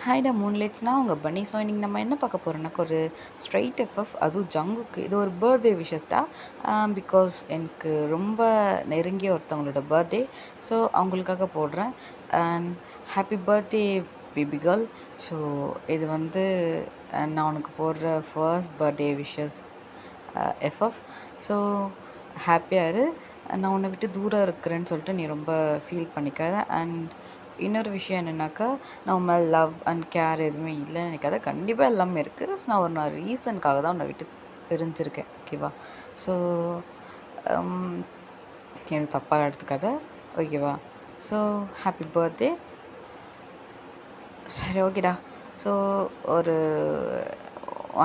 ஹாய்டா மூன்லைட்ஸ் நான் உங்கள் பன்னி. ஸோ இன்றைக்கி நம்ம என்ன பார்க்க போகிறோம்னாக்கா ஒரு ஸ்ட்ரைட் எஃப்எஃப், அதுவும் ஜங்குக்கு இது ஒரு பர்த்டே விஷஸ்டா. பிகாஸ் எனக்கு ரொம்ப நெருங்கிய ஒருத்தவங்களோட பர்த்டே. ஸோ அவங்களுக்காக போடுறேன். And happy birthday baby girl. So இது வந்து நான் உனக்கு போடுற first birthday wishes FF. So ஹாப்பியாக இரு. நான் உன்னை விட்டு தூரம் இருக்கிறேன்னு சொல்லிட்டு நீ ரொம்ப ஃபீல் பண்ணிக்காத. அண்ட் இன்னொரு விஷயம் என்னென்னாக்கா, நான் உன் மேலே லவ் அண்ட் கேர் எதுவுமே இல்லைன்னு நினைக்காத. கண்டிப்பாக எல்லாமே இருக்குது. நான் ரீசனுக்காக தான் உன்னை விட்டு பிரிஞ்சிருக்கேன். ஓகேவா? ஸோ எனக்கு தப்பாக எடுத்துக்காத. ஓகேவா? So happy birthday. சரி, ஓகேடா. ஸோ ஒரு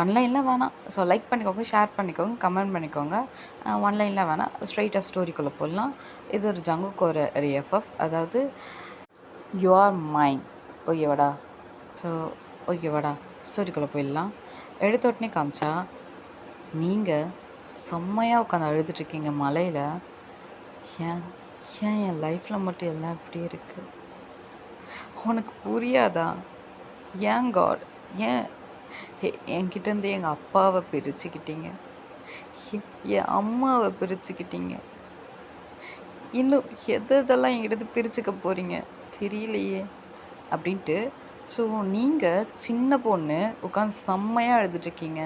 ஆன்லைனில் வேணாம். ஸோ லைக் பண்ணிக்கோங்க, ஷேர் பண்ணிக்கோங்க, கமெண்ட் பண்ணிக்கோங்க. ஆன்லைனில் வேணாம், ஸ்ட்ரைட்டாக ஸ்டோரிக்குள்ளே போடலாம். இது ஒரு ஜங்குக்கு ஒரு எஃப்எஃப், அதாவது யூ ஆர் மைன். ஓகேவாடா? ஸோ ஓகேவாடா, ஸ்டோரிக்குள்ளே போயிடலாம். எடுத்த உடனே காமிச்சா நீங்கள் செம்மையாக உட்காந்து அழுதுட்ருக்கீங்க மலையில். ஏன் ஏன் என் லைஃப்பில் மட்டும் எல்லாம் இப்படி இருக்குது? உனக்கு புரியாதா? ஏன் காட், ஏன் என்கிட்டேருந்து எங்கள் அப்பாவை பிரிச்சுக்கிட்டீங்க, என் அம்மாவை பிரிச்சுக்கிட்டீங்க, இன்னும் எதெல்லாம் என்கிட்ட பிரிச்சுக்க போகிறீங்க தெரியலையே அப்படின்ட்டு. ஸோ நீங்கள் சின்ன பொண்ணு உட்காந்து செம்மையாக அழுதுட்ருக்கீங்க.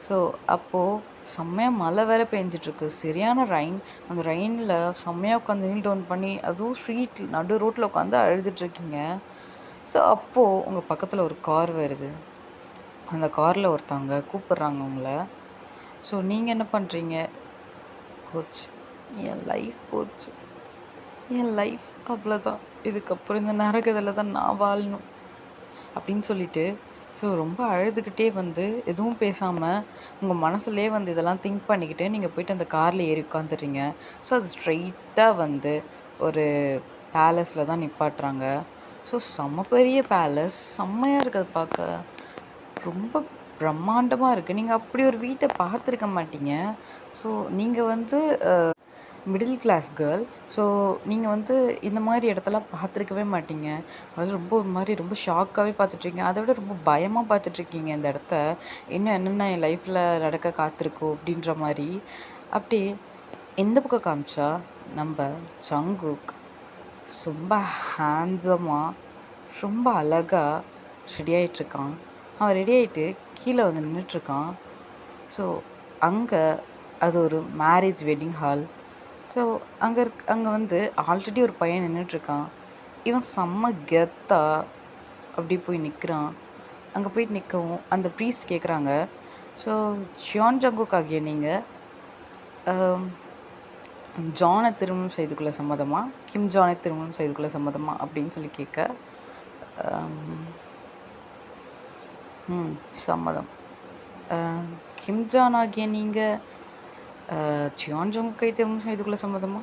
ஸோ அப்போது செம்மையாக மழை வேறு பெஞ்சிட்ருக்கு, சரியான ரெயின். அந்த ரெயினில் செம்மையாக உட்காந்து நீல் டவுன் பண்ணி, அதுவும் ஸ்ட்ரீட்டில் நடு ரோட்டில் உட்காந்து அழுதுட்ருக்கீங்க. ஸோ அப்போது உங்கள் பக்கத்தில் ஒரு கார் வருது. அந்த காரில் ஒருத்தவங்க கூப்பிட்றாங்க உங்களை. ஸோ நீங்கள் என்ன பண்ணுறீங்க? போச்சு, என் லைஃப் போச்சு, என் லைஃப் அவ்வளோதான், இதுக்கப்புறம் இந்த நரகத்தில் தான் நான் வாழணும் அப்படின்னு சொல்லிட்டு ஸோ ரொம்ப அழுதுகிட்டே வந்து எதுவும் பேசாமல் உங்கள் மனசுலேயே வந்து இதெல்லாம் திங்க் பண்ணிக்கிட்டு நீங்கள் போயிட்டு அந்த காரில் ஏறி உட்காந்துடுறீங்க. ஸோ அது ஸ்ட்ரெயிட்டாக வந்து ஒரு பேலஸில் தான் நிப்பாட்டுறாங்க. ஸோ செம்ம பெரிய பேலஸ், செம்மையாக இருக்குது பார்க்க, ரொம்ப பிரம்மாண்டமாக இருக்குது. நீங்கள் அப்படி ஒரு வீட்டை பார்த்துருக்க மாட்டீங்க. ஸோ நீங்கள் வந்து மிடில் கிளாஸ் கேர்ள். ஸோ நீங்கள் வந்து இந்த மாதிரி இடத்தெல்லாம் பார்த்துருக்கவே மாட்டீங்க. அது ரொம்ப ஒரு மாதிரி ரொம்ப ஷாக்காகவே பார்த்துட்ருக்கீங்க. அதை விட ரொம்ப பயமாக பார்த்துட்ருக்கீங்க இந்த இடத்த. இன்னும் என்னென்ன என் லைஃப்பில் நடக்க காத்திருக்கோ அப்படின்ற மாதிரி. அப்படியே எந்த பக்கம் காமிச்சா நம்ம ஜங்குக் ரொம்ப ஹேண்ட்ஸமாக, ரொம்ப அழகாக ரெடி ஆகிட்ருக்கான். அவன் ரெடி ஆகிட்டு கீழே வந்து நின்றுட்டுருக்கான். ஸோ அங்கே அது ஒரு மேரேஜ் வெட்டிங் ஹால். ஸோ அங்கே வந்து ஆல்ரெடி ஒரு பையன் நின்றுட்டுருக்கான். இவன் செம்ம கெத்தா அப்படி போய் நிற்கிறான். அங்கே போயிட்டு நிற்கவும் அந்த ப்ரீஸ்ட் கேட்குறாங்க, ஸோ ஜியான் ஜங்குக் ஆகிய நீங்கள் ஜானை திருமணம் செய்து கொள்ள சம்மதமா, கிம் ஜானை திருமணம் செய்து கொள்ள சம்மதமா அப்படின்னு சொல்லி கேட்க, சம்மதம். கிம் ஜான் ஆகிய நீங்கள் ஜியான் ஜங்குக்கை திருமணம் செய்து கொள்ள சம்மதமா?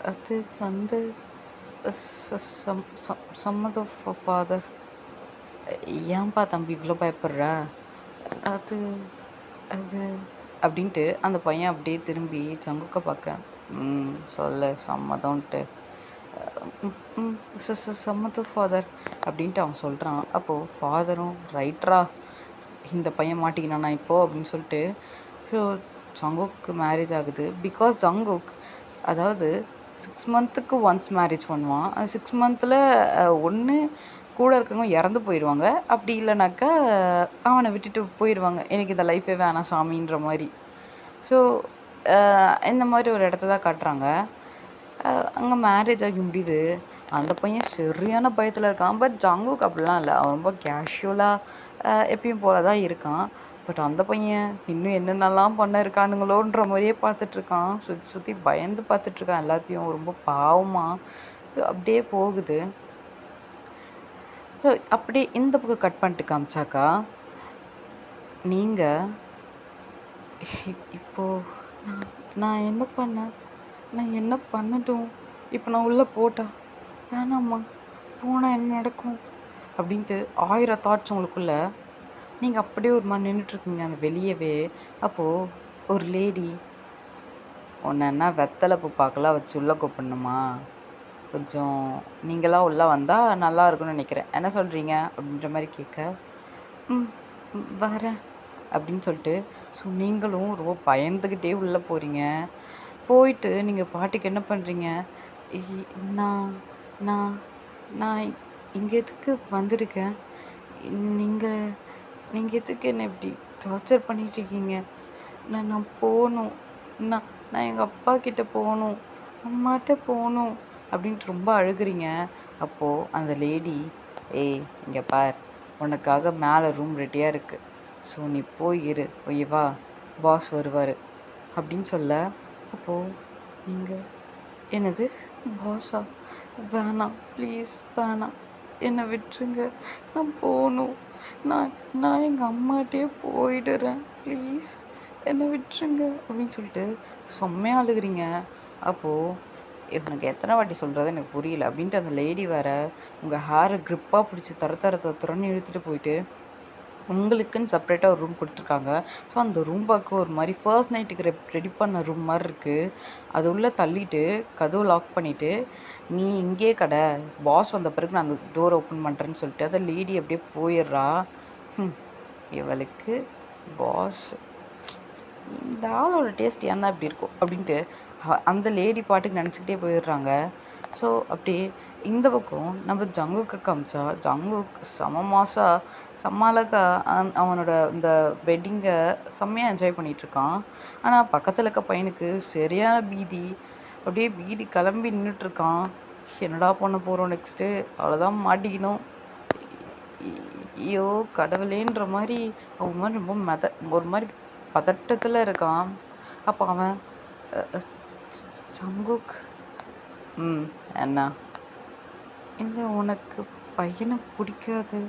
அது வந்து சம்மதம் ஃபாதர். ஏன்பா தம்பி இவ்வளோ பயப்படுற? அது அது அப்படின்ட்டு அந்த பையன் அப்படியே திரும்பி ஜங்குக்க பார்க்க, சொல்ல சம்மதம்ன்ட்டு, சம்மதம் ஃபாதர் அப்படின்ட்டு அவன் சொல்கிறான். அப்போது ஃபாதரும் ரைட்ரா, இந்த பையன் மாட்டிக்கினானா இப்போது அப்படின்னு சொல்லிட்டு. ஸோ ஜங்குக்கு மேரேஜ் ஆகுது. பிகாஸ் ஜங்குக் அதாவது 6 மந்த்துக்கு ஒன்ஸ் மேரேஜ் பண்ணுவான். அந்த 6 மந்த்தில் ஒன்று கூட இருக்கவங்க இறந்து போயிடுவாங்க, அப்படி இல்லைனாக்கா அவனை விட்டுட்டு போயிடுவாங்க. எனக்கு இந்த லைஃபே வேணாம் சாமின்ற மாதிரி. ஸோ இந்த மாதிரி ஒரு இடத்த தான் காட்டுறாங்க. அங்கே மேரேஜ் ஆகி முடியுது. அந்த பையன் சரியான பயத்தில் இருக்கான். பட் ஜங்குக் அப்படிலாம் இல்லை, அவன் ரொம்ப கேஷுவலாக எப்பயும் போல தான் இருக்கான். பட் அந்த பையன் இன்னும் என்னென்னலாம் பண்ண இருக்கானுங்களோன்ற மாதிரியே பார்த்துட்ருக்கான். சுற்றி சுற்றி பயந்து பார்த்துட்ருக்கான் எல்லாத்தையும், ரொம்ப பாவமாக அப்படியே போகுது. ஸோ அப்படியே இந்த பக்கம் கட் பண்ணிட்டு காமிச்சாக்கா, நீங்கள் இப்போது நான் என்ன பண்ணேன், நான் என்ன பண்ணட்டும், இப்போ நான் உள்ளே போட்டா வேணாம்மா, போனால் என்ன நடக்கும் அப்படின்ட்டு 1000 தாட்ஸ் உங்களுக்குள்ள. நீங்கள் அப்படியே ஒரு மாதிரி நின்றுட்டுருக்கீங்க அந்த வெளியவே. அப்போது ஒரு லேடி, உன்னை என்ன வெத்தலை பூ பார்க்கலாம் வச்சு உள்ளே கூப்பிடணுமா, கொஞ்சம் நீங்களா உள்ளே வந்தால் நல்லா இருக்கும்னு நினைக்கிறேன், என்ன சொல்கிறீங்க அப்படின்ற மாதிரி கேட்க, ம் வரேன் அப்படின்னு சொல்லிட்டு, ஸோ நீங்களும் ரொம்ப பயந்துக்கிட்டே உள்ளே போகிறீங்க. போயிட்டு நீங்கள் பாட்டுக்கு என்ன பண்ணுறீங்க, நான் நான் நான் இங்கே எதுக்கு வந்திருக்கேன், நீங்கள் நீங்கள் எதுக்கு என்ன இப்படி டார்ச்சர் பண்ணிகிட்ருக்கீங்க, நான் போகணும், நான் நான் எங்கள் அப்பா கிட்ட போகணும், அம்மாட்ட போகணும் அப்படின்ட்டு ரொம்ப அழுகுறீங்க. அப்போது அந்த லேடி, ஏய் இங்கே பார், உனக்காக மேலே ரூம் ரெடியாக இருக்குது, ஸோ நீ போய் இரு ஓகேவா, பாஸ் வருவார் அப்படின்னு சொல்ல, அப்போது நீங்கள், என்னது பாஸா, வேணாம் ப்ளீஸ் வேணாம், என்னை விட்டுருங்க, நான் போகணும், நான் நான் எங்கள் அம்மாட்டே போயிடுறேன், ப்ளீஸ் என்னை விட்டுருங்க அப்படின்னு சொல்லிட்டு செம்மையாக அழுகுறீங்க. அப்போது எனக்கு எத்தனை வாட்டி சொல்கிறது எனக்கு புரியல அப்படின்ட்டு அந்த லேடி வேறு உங்கள் ஹேரை க்ரிப்பாக பிடிச்சி துரன்னு இழுத்துட்டு போயிட்டு உங்களுக்குன்னு செப்பரேட்டாக ஒரு ரூம் கொடுத்துருக்காங்க. ஸோ அந்த ரூம் பார்க்க ஒரு மாதிரி ஃபர்ஸ்ட் நைட்டுக்கு ரெடி பண்ண ரூம் மாதிரி இருக்குது. அது உள்ளே தள்ளிட்டு கதவு லாக் பண்ணிவிட்டு, நீ இங்கேயே கடை, பாஸ் வந்த பிறகு நான் அந்த டோர் ஓப்பன் பண்ணுறேன்னு சொல்லிட்டு அந்த லேடி அப்படியே போயிடுறா. இவளுக்கு பாஸ், இந்த ஆளோட டேஸ்ட் ஏன் தான் இப்படி இருக்கும் அப்படின்ட்டு அந்த லேடி பாட்டுக்கு நினச்சிக்கிட்டே போயிடுறாங்க. ஸோ அப்படியே இந்த பக்கம் நம்ம ஜங்குக்கு காமிச்சா, ஜங்குக் செம மாசாக செம்ம அவனோட இந்த வெட்டிங்கை செம்மையாக என்ஜாய் பண்ணிகிட்ருக்கான். ஆனால் பக்கத்தில் இருக்க பையனுக்கு சரியான பீதி, அப்படியே பீதி கிளம்பி நின்றுட்டுருக்கான். என்னடா பண்ண போகிறோம் நெக்ஸ்ட்டு, அவ்வளோதான் மாட்டிக்கணும், ஐயோ கடவுளேன்ற மாதிரி அவன் மாதிரி ரொம்ப ஒரு மாதிரி பதட்டத்தில் இருக்கான். அப்போ அவன், ஜங்குக், என்ன இல்லை உனக்கு பையனை பிடிக்காது,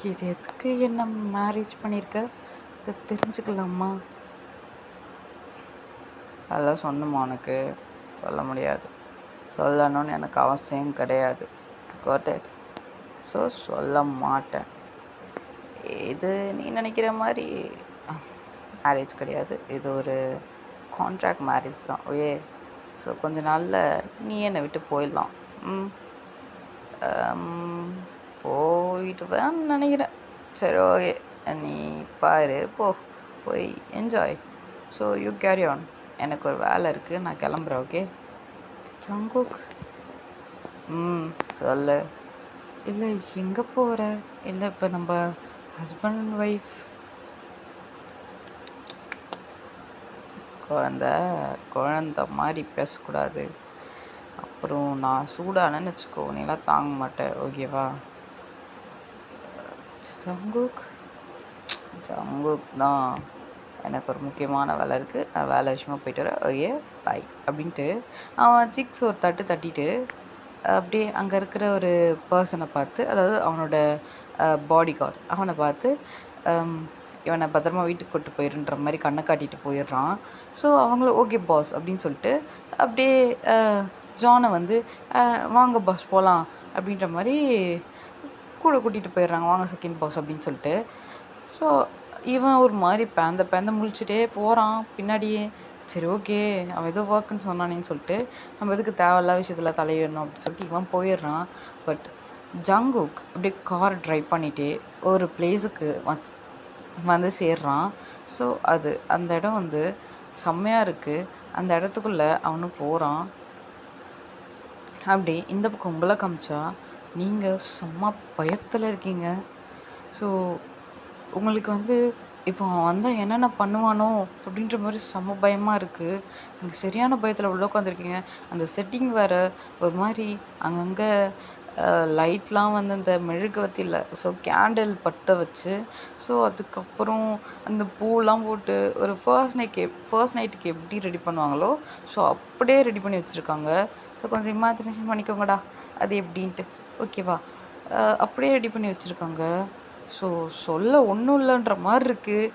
இது எதுக்கு என்ன மேரேஜ் பண்ணியிருக்க, இதை தெரிஞ்சுக்கலாமா, அதெல்லாம் சொன்னமா உனக்கு, சொல்ல முடியாது, சொல்லணும்னு எனக்கு அவசியம் கிடையாது, கோட்டை, ஸோ சொல்ல மாட்டேன். இது நீ நினைக்கிற மாதிரி மேரேஜ் கிடையாது, இது ஒரு கான்ட்ராக்ட் மேரேஜ் தான் ஓகே. ஸோ கொஞ்ச நாளில் நீ என்னை விட்டு போயிடலாம், போயிடுவேன்னு நினைக்கிறேன். சரி ஓகே, நீ பாரு, போய் enjoy, so you carry on, எனக்கு ஒரு வேலை இருக்குது, நான் கிளம்புறேன் ஓகே. ஜங்குக், சொல்லு. இல்லை எங்கே போகிற, இல்லை இப்போ நம்ம ஹஸ்பண்ட் அண்ட் ஒய்ஃப், குழந்த மாதிரி பேசக்கூடாது, அப்புறம் நான் சூடானேன்னு வச்சுக்கோ, நீலாம் தாங்க மாட்டேன் ஓகேவா. ஜங்குக் தான், எனக்கு ஒரு முக்கியமான வேலை இருக்குது, நான் வேலை விஷயமா போயிட்டு வரேன் ஓகே பாய் அப்படின்ட்டு அவன் சிக்ஸ் ஒரு தட்டிட்டு அப்படியே அங்கே இருக்கிற ஒரு பர்சனை பார்த்து, அதாவது அவனோட பாடி கார்டு, அவனை பார்த்து இவனை பத்திரமா வீட்டுக்கு கூட்டு போயிருன்ற மாதிரி கண்ணை காட்டிட்டு போயிடுறான். ஸோ அவங்களும் ஓகே பாஸ் அப்படின்னு சொல்லிட்டு அப்படியே ஜானை வந்து வாங்க பாஸ் போகலாம் அப்படின்ற மாதிரி கூட கூட்டிகிட்டு போயிடுறாங்க, வாங்க செகண்ட் பாஸ் அப்படின்னு சொல்லிட்டு. ஸோ இவன் ஒரு மாதிரி பேந்த முழிச்சிட்டே போகிறான் பின்னாடியே. சரி ஓகே, அவன் ஏதோ ஒர்க்குன்னு சொன்னானேன்னு சொல்லிட்டு நம்ம எதுக்கு தேவையில்லாத விஷயத்தில் தலையிடணும் அப்படின்னு சொல்லிட்டு இவன் போயிடுறான். பட் ஜங்குக் அப்படியே கார் ட்ரைவ் பண்ணிகிட்டே ஒரு பிளேஸுக்கு வந்து சேர்றான். ஸோ அந்த இடம் வந்து செம்மையாக இருக்குது. அந்த இடத்துக்குள்ளே அவனும் போகிறான். அப்படி இந்த பக்கம் உங்களை காமிச்சா நீங்கள் செம்ம பயத்தில் இருக்கீங்க. ஸோ உங்களுக்கு வந்து இப்போ அவன் வந்தால் என்னென்ன பண்ணுவானோ அப்படின்ற மாதிரி செம்ம பயமாக இருக்குது. நீங்கள் சரியான பயத்தில் உள்ள உட்காந்துருக்கீங்க. அந்த செட்டிங் வேறு ஒரு மாதிரி அங்கங்கே லைட்லாம் வந்து அந்த மெழுகுவர்த்தியில், ஸோ கேண்டில் பற்ற வச்சு, ஸோ அதுக்கப்புறம் அந்த பூலாம் போட்டு ஒரு ஃபர்ஸ்ட் நைட்டுக்கு எப்படி ரெடி பண்ணுவாங்களோ ஸோ அப்படியே ரெடி பண்ணி வச்சுருக்காங்க. ஸோ கொஞ்சம் இமேஜினேஷன் பண்ணிக்கோங்கடா அது எப்படின்ட்டு ஓகேவா. அப்படியே ரெடி பண்ணி வச்சுருக்காங்க. ஸோ சொல்ல ஒன்றும் இல்லைன்ற மாதிரி இருக்குது.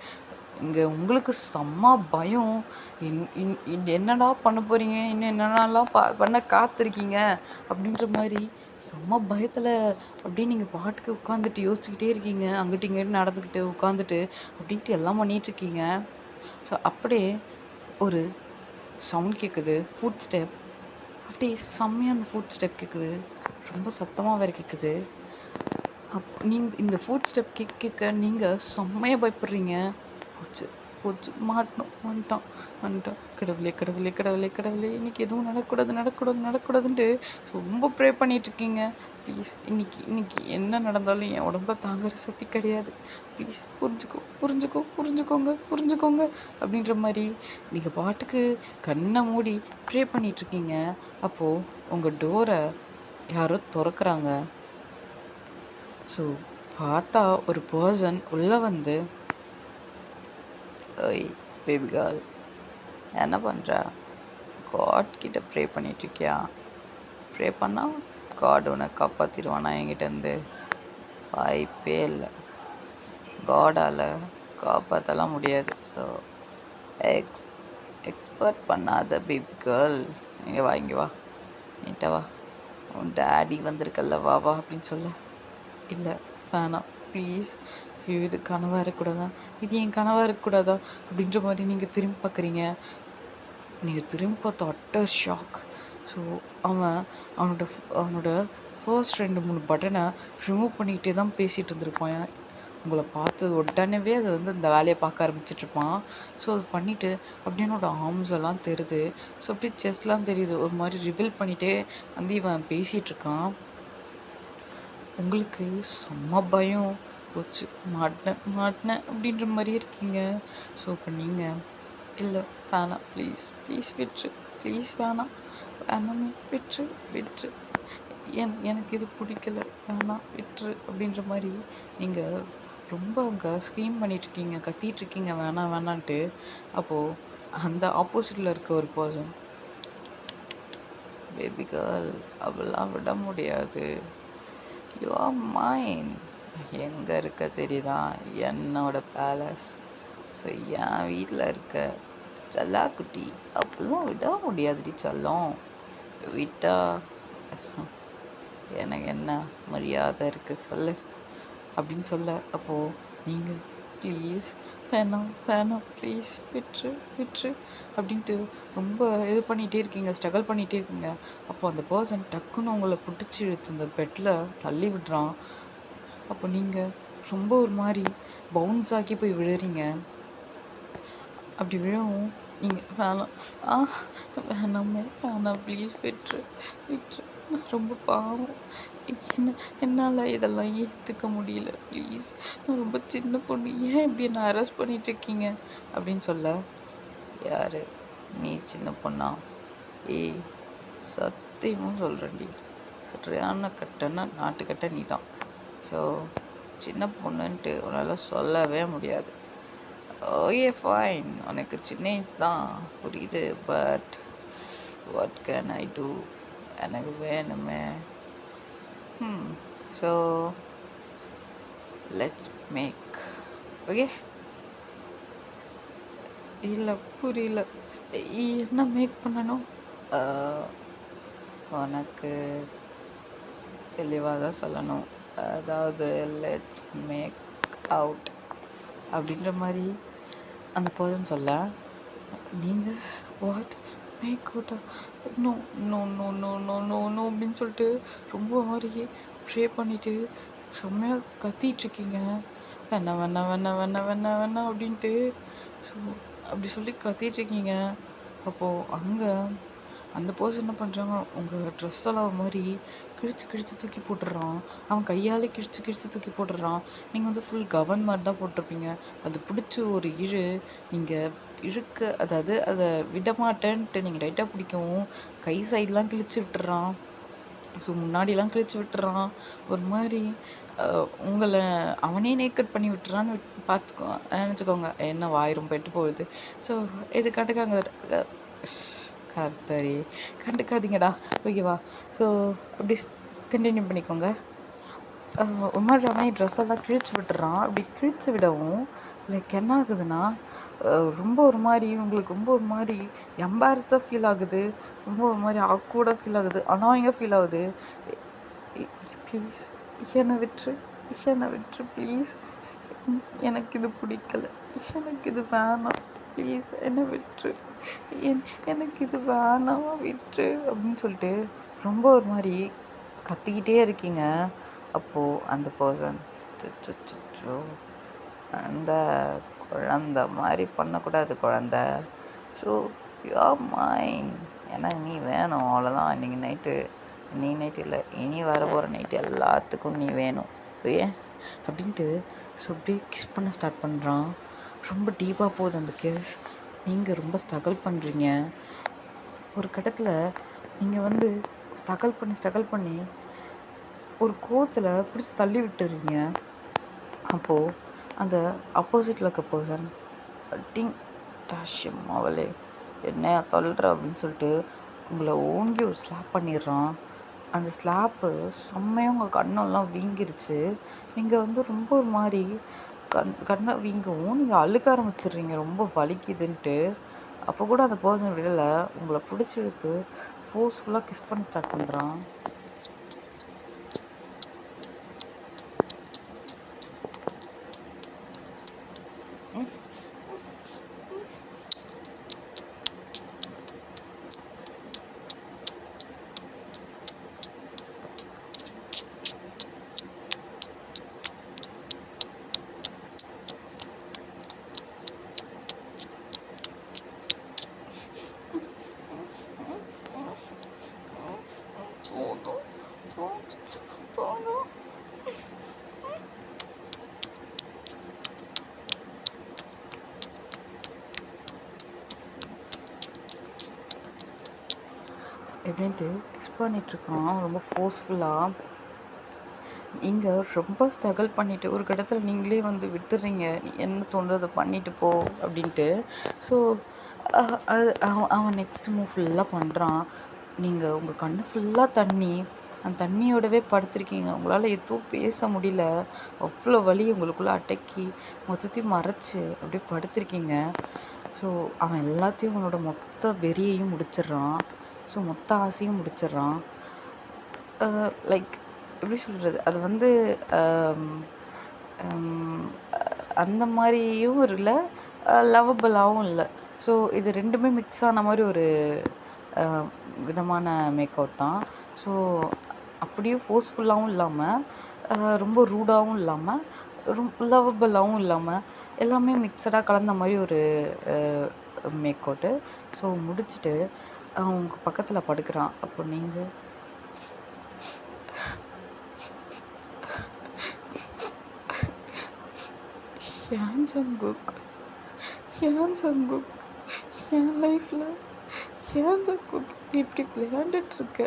இங்கே உங்களுக்கு செம்ம பயம். என்னடா பண்ண போகிறீங்க, இன்னும் என்னென்னலாம் பண்ண காத்திருக்கீங்க அப்படின்ற மாதிரி செம்ம பயத்தில் அப்படியே நீங்கள் பாட்டுக்கு உட்காந்துட்டு யோசிச்சுக்கிட்டே இருக்கீங்க. அங்கிட்டு இங்கிட்டு நடந்துக்கிட்டு உட்காந்துட்டு அப்படின்ட்டு எல்லாம் பண்ணிகிட்ருக்கீங்க. ஸோ அப்படியே ஒரு சவுண்ட் கேட்குது, ஃபுட் ஸ்டெப். அப்படியே செம்மையாக அந்த ஃபுட் ஸ்டெப் கேட்குது, ரொம்ப சத்தமாக வேறு கேட்குது. நீங்கள் இந்த ஃபுட் ஸ்டெப் கேட்க நீங்கள் செம்மையாக பயப்படுறீங்க. போச்சு போச்சு, மாட்டணும், வந்துட்டான். கடவுளே கடவுளே கடவுளே கடவுளே, இன்னைக்கு எதுவும் நடக்கூடாது நடக்கூடாது நடக்கூடாதுன்ட்டு ரொம்ப ப்ரே பண்ணிகிட்ருக்கீங்க. ப்ளீஸ் இன்னைக்கு இன்னைக்கு என்ன நடந்தாலும் என் உடம்புல தாங்குற சக்தி கிடையாது. ப்ளீஸ் புரிஞ்சுக்கோங்க அப்படின்ற மாதிரி நீங்கள் பாட்டுக்கு கண்ணை மூடி ப்ரே பண்ணிகிட்ருக்கீங்க. அப்போது உங்கள் டோரை யாரோ திறக்கிறாங்க. ஸோ பார்த்தா ஒரு பர்சன் உள்ளே வந்து, ஓய் பேபி கேர்ள், என்ன பண்ணுற? காட் கிட்ட ப்ரே பண்ணிகிட்ருக்கியா? ப்ரே பண்ணால் காட் உன்னை காப்பாற்றிடுவானா என்கிட்டேருந்து? வாய்ப்பே இல்லை. காடால் காப்பாற்றலாம் முடியாது. ஸோ எக்ஸ்பெக்ட் பண்ணாத பேபி கேர்ள், இங்கே வா, இங்கே வா, நீட்டா வா, உன் டேடி வந்திருக்கல்ல, வா வா அப்படின்னு சொல்ல. இல்லை வேணாம் ப்ளீஸ், இது கனவாக இருக்கக்கூடாதா, இது என் கனவாக இருக்கக்கூடாதா அப்படின்ற மாதிரி நீங்கள் திரும்பி பார்க்குறீங்க. நீங்கள் திரும்பி பார்த்த அட்டர் ஷாக். ஸோ அவனோட ஃபர்ஸ்ட் 2-3 பட்டனை ரிமூவ் பண்ணிக்கிட்டே தான் பேசிகிட்டு இருந்திருப்பான். உங்களை பார்த்தது உடனேவே அது வந்து இந்த வேலையை பார்க்க ஆரம்பிச்சிட்ருப்பான். ஸோ அது பண்ணிவிட்டு அப்படியே என்னோட ஆர்ம்ஸ் எல்லாம் தெரியுது. ஸோ அப்படியே செஸ்ட்லாம் தெரியுது. ஒரு மாதிரி ரிவீல் பண்ணிகிட்டே வந்து இவன் பேசிகிட்ருக்கான். உங்களுக்கு செம்ம பயம். போச்சு, மாட்டினேன் அப்படின்ற மாதிரி இருக்கீங்க. ஸோ இப்போ நீங்கள், இல்லை வேணாம் ப்ளீஸ் விட்டுரு, ப்ளீஸ் வேணாமே விட்டுரு, எனக்கு இது பிடிக்கல, வேணாம் விட்டுரு அப்படின்ற மாதிரி நீங்கள் ரொம்ப அங்கே ஸ்க்ரீம் பண்ணிகிட்ருக்கீங்க, கத்திகிட்ருக்கீங்க வேணான்ட்டு. அப்போது அந்த ஆப்போசிட்டில் இருக்க ஒரு பர்சன், பேபி கேர்ள் அவெல்லாம் விட முடியாது, யூ ஆர் மைன். எங்கே இருக்க தெரியுதா? என்னோட பேலஸ். ஸோ என் வீட்டில் இருக்க செல்லாக்குட்டி, அப்படிலாம் விட முடியாதுடி செல்லம். விட்டா எனக்கு என்ன மரியாதை இருக்குது சொல்லு அப்படின்னு சொல்ல. அப்போது நீங்கள் ப்ளீஸ் வேணாம் ப்ளீஸ் விட்டுரு அப்படின்ட்டு ரொம்ப இது பண்ணிகிட்டே இருக்கீங்க, ஸ்ட்ரகிள் பண்ணிகிட்டே இருக்கீங்க. அப்போது அந்த பர்சன் டக்குன்னு உங்களை பிடிச்சி இழுத்து இந்த பெட்டில் தள்ளி விடுறான். அப்போ நீங்கள் ரொம்ப ஒரு மாதிரி பவுன்ஸ் ஆக்கி போய் விழுறீங்க. அப்படி விழவும் நீங்கள் வேணாம் ப்ளீஸ் விட்டுரு, நான் ரொம்ப பாவம், என்னால் இதெல்லாம் ஏற்றுக்க முடியல, ப்ளீஸ், நான் ரொம்ப சின்ன பொண்ணு, ஏன் இப்படி என்னை அரெஸ்ட் பண்ணிகிட்ருக்கீங்க அப்படின்னு சொல்ல. யார் நீ? சின்ன பொண்ணா? ஏய் சத்தியமாக சொல்கிறேன்டி, சரியான கட்டன்னா நாட்டுக்கட்ட நீ தான். ஸோ சின்ன பொண்ணுன்ட்டு உன்னால் சொல்லவே முடியாது. ஓகே ஃபைன், உனக்கு சின்ன ஏஜ் தான் புரியுது, but what can I do, எனக்கு வேணுமே. So let's make. ஓகே, இல்லை புரியல, என்ன மேக் பண்ணணும்? உனக்கு தெளிவாக தான் சொல்லணும். அதாவது லெட்ஸ் மேக் அவுட் அப்படின்ற மாதிரி அந்த பர்சன் சொல்ல. நீங்கள் வாட் மேக் அவுட்டா? No no no no no no no அப்படின்னு சொல்லிட்டு ரொம்ப மாதிரி ப்ரே பண்ணிவிட்டு செம்மையாக கத்திகிட்ருக்கீங்க. வேணாம் அப்படின்ட்டு. ஸோ அப்படி சொல்லி கத்திகிட்ருக்கீங்க. அப்போது அங்கே அந்த பர்சன் என்ன பண்ணுறாங்க, உங்கள் ட்ரெஸ் எல்லாம் ஒரு மாதிரி கிழிச்சு தூக்கி போட்டுடுறான். அவன் கையாலே கிழிச்சு தூக்கி போட்டுடுறான். நீங்கள் வந்து ஃபுல் கவன் மாதிரி தான் போட்டிருப்பீங்க. அது பிடிச்சி ஒரு நீங்கள் இழுக்க, அதாவது அதை விடமாட்டேன்ட்டு நீங்கள் லைட்டாக பிடிக்கவும் கை சைட்லாம் கிழிச்சு விட்டுறான். ஸோ முன்னாடிலாம் கிழிச்சு விட்டுறான். ஒரு மாதிரி உங்களை அவனே நேக்கட் பண்ணி விட்டுறான்னு நினச்சிக்கோங்க. என்ன வாயிரும் பெட்டு போகுது. ஸோ இது கண்டுக்காங்க, கர்த்தரே கண்டுக்காதீங்கடா, ஓகேவா? ஸோ அப்படி கண்டினியூ பண்ணிக்கோங்க. ஒரு மாதிரி அவன் ட்ரெஸ் எல்லாம் கிழிச்சு விட்டுறான். அப்படி கிழிச்சு விடவும் லைக் என்ன ஆகுதுன்னா, ரொம்ப ஒரு மாதிரி உங்களுக்கு ரொம்ப ஒரு மாதிரி எம்பாரஸ்டாக ஃபீல் ஆகுது, ரொம்ப ஒரு மாதிரி ஆக்வர்டாக ஃபீல் ஆகுது, அனாயிங்காக ஃபீல் ஆகுது. ப்ளீஸ் என்னை விட்டுரு ப்ளீஸ், எனக்கு இது பிடிக்கல, எனக்கு இது வேணாம், ப்ளீஸ் என்னை விட்டுரு. எனக்கு இது வேணாம் விட்டுரு அப்படின்னு சொல்லிட்டு ரொம்ப ஒரு மாதிரி கத்திக்கிட்டே இருக்கீங்க. அப்போது அந்த பர்சன் சுச்சோ அந்த குழந்த மாதிரி பண்ணக்கூடாது குழந்த. ஸோ யூ ஆர் மைன், ஏன்னா நீ வேணும் அவ்வளோதான். இன்றைக்கி நைட்டு, நீ நைட்டு இல்லை, இனி வர போகிற நைட்டு எல்லாத்துக்கும் நீ வேணும் ஏன் அப்படின்ட்டு. ஸோ அப்படியே கிஸ் பண்ண ஸ்டார்ட் பண்ணுறான். ரொம்ப டீப்பாக போகுது அந்த கிஸ். நீங்கள் ரொம்ப ஸ்ட்ரகிள் பண்ணுறீங்க. ஒரு கட்டத்தில் நீங்கள் வந்து ஸ்ட்ரகிள் பண்ணி ஒரு கோவத்தில் பிடிச்சி தள்ளி விட்டுறீங்க. அப்போது அந்த ஆப்போசிட்டில் இருக்க பர்சன் டிங் டாஷியம் அவளே என்ன தள்ளுற அப்படின்னு சொல்லிட்டு உங்களை ஓங்கி ஒரு ஸ்லாப் பண்ணிடுறான். அந்த ஸ்லாப்பு செம்மையாக உங்கள் கண்ணெல்லாம் வீங்கிருச்சு. நீங்கள் வந்து ரொம்ப ஒரு மாதிரி கண்ணை வீங்கவும் நீங்கள் அழுக்க ஆரம்பிச்சிடுறீங்க ரொம்ப வலிக்குதுன்ட்டு. அப்போ கூட அந்த பர்சன் விடலை, உங்களை பிடிச்சி எடுத்து ஃபோர்ஸ்ஃபுல்லாக கிஸ் பண்ண ஸ்டார்ட் பண்ணுறான். எப்படின்ட்டு கிஸ் பண்ணிகிட்ருக்கான் ரொம்ப ஃபோர்ஸ்ஃபுல்லாக. நீங்கள் ரொம்ப ஸ்ட்ரகிள் பண்ணிவிட்டு ஒரு கட்டத்தில் நீங்களே வந்து விட்டுறீங்க, என்ன தோணுதோ அதை பண்ணிட்டு போ அப்படின்ட்டு. ஸோ அது அவன் நெக்ஸ்ட் மூவ் ஃபுல்லாக பண்ணுறான். நீங்கள் உங்கள் கண்ணு ஃபுல்லாக தண்ணி, அந்த தண்ணியோடவே படுத்திருக்கீங்க. உங்களால் எதுவும் பேச முடியல, அவ்வளோ வலி உங்களுக்குள்ளே அடக்கி மொத்தத்தையும் மறைச்சி அப்படியே படுத்திருக்கீங்க. ஸோ அவன் எல்லாத்தையும் அவனோட மொத்த வெறியையும் முடிச்சிடுறான். ஸோ மொத்த ஆசையும் முடிச்சிடுறான். லைக் எப்படி சொல்கிறது, அது வந்து அந்த மாதிரியும் இல்லை, லவ்வபிளாகவும் இல்லை. ஸோ இது ரெண்டுமே மிக்ஸ் ஆன மாதிரி ஒரு விதமான மேக் அவுட் தான். ஸோ அப்படியும் ஃபோர்ஸ்ஃபுல்லாகவும் இல்லாமல், ரொம்ப ரூடாகவும் இல்லாமல், லவ்வபிளாகவும் இல்லாமல், எல்லாமே மிக்சடாக கலந்த மாதிரி ஒரு மேக் அவுட்டு. ஸோ முடிச்சுட்டு அவங்க பக்கத்தில் படுக்கிறான். அப்போ நீங்கள் ஏன் ஜங்குக், என் லைஃப்பில் ஏன் ஜங்குக் இப்படி விளையாண்டுட்ருக்க?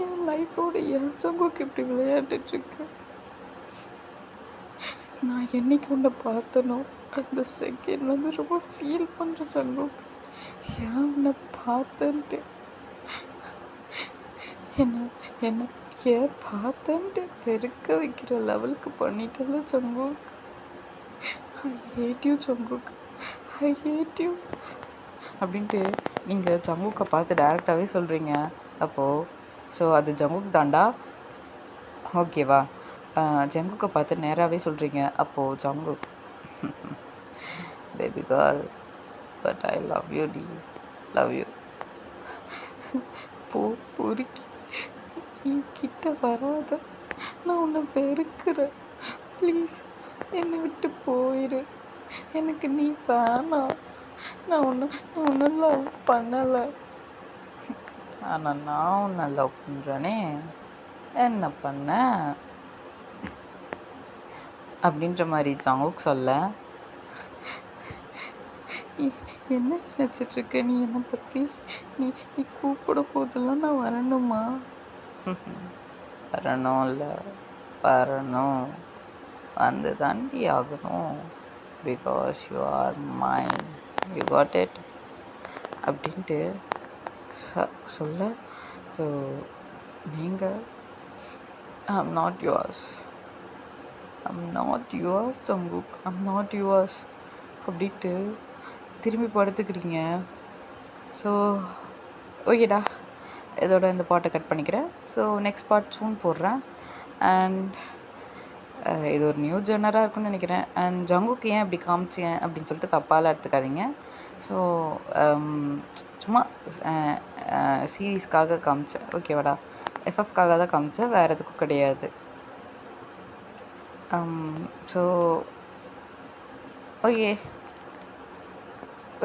என் லைஃபோட ஏன் ஜங்குக் இப்படி விளையாண்டுட்ருக்க? நான் என்னைக்கு உன்னை பார்த்தனோ அந்த செகண்ட் வந்து ரொம்ப ஃபீல் பண்ணுறேன் ஜங்குக். ஏன் உன்னை பார்த்தன்ட்டு என்ன ஏன் பார்த்தன்ட்டு பெருக்க வைக்கிற லெவலுக்கு பண்ணிட்டல Jungkook. I hate you Jungkook, I hate you அப்படின்ட்டு நீங்கள் ஜங்குக்கை பார்த்து டேரெக்டாகவே சொல்கிறீங்க. அப்போது ஸோ அது ஜங்குக் தாண்டா, ஓகேவா? ஜங்குக்கை பார்த்து நேராகவே சொல்கிறீங்க. அப்போது Jungkook baby girl, but I love you டி, லவ் யூ. பொறுக்கி நீ கிட்ட வராத, நான் உன்னை வெறுக்கிறேன். ப்ளீஸ் என்னை விட்டு போயிடு, எனக்கு நீ வேணாம். நான் உன்னை லவ் பண்ணலை. ஆனால் நான் உன்னை லவ் பண்ணுறேனே, என்ன பண்ண அப்படின்ற மாதிரி ஜங்குக் சொல்ல, என்ன நினச்சிட்ருக்க நீ என்னை பற்றி? நீ கூப்பிட போதெல்லாம் நான் வரணுமா? வரணும் இல்லை, வரணும், வந்து தாண்டி ஆகணும். Because you are mine, you got it அப்படின்ட்டு சொல்ல. ஸோ நீங்கள் I'm not yours, Jungkook, I'm not yours அப்படின்ட்டு திரும்பி படுத்துக்கிறீங்க. ஸோ ஓகேடா, இதோட இந்த பாட்டை கட் பண்ணிக்கிறேன். ஸோ நெக்ஸ்ட் பார்ட் சூன் போடுறேன். அண்ட் இது ஒரு நியூ ஜெர்னராக இருக்குன்னு நினைக்கிறேன். அண்ட் ஜங்குக்கு ஏன் இப்படி காமிச்சேன் அப்படின்னு சொல்லிட்டு தப்பாலாம் எடுத்துக்காதீங்க. ஸோ சும்மா சீரீஸ்க்காக காமிச்சேன். ஓகேவாடா? எஃப்எஃப்காக தான் காமிச்சேன், வேறு எதுக்கும் கிடையாது. So okay.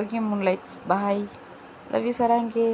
Okay moonlights, bye. Love you சராங்கே.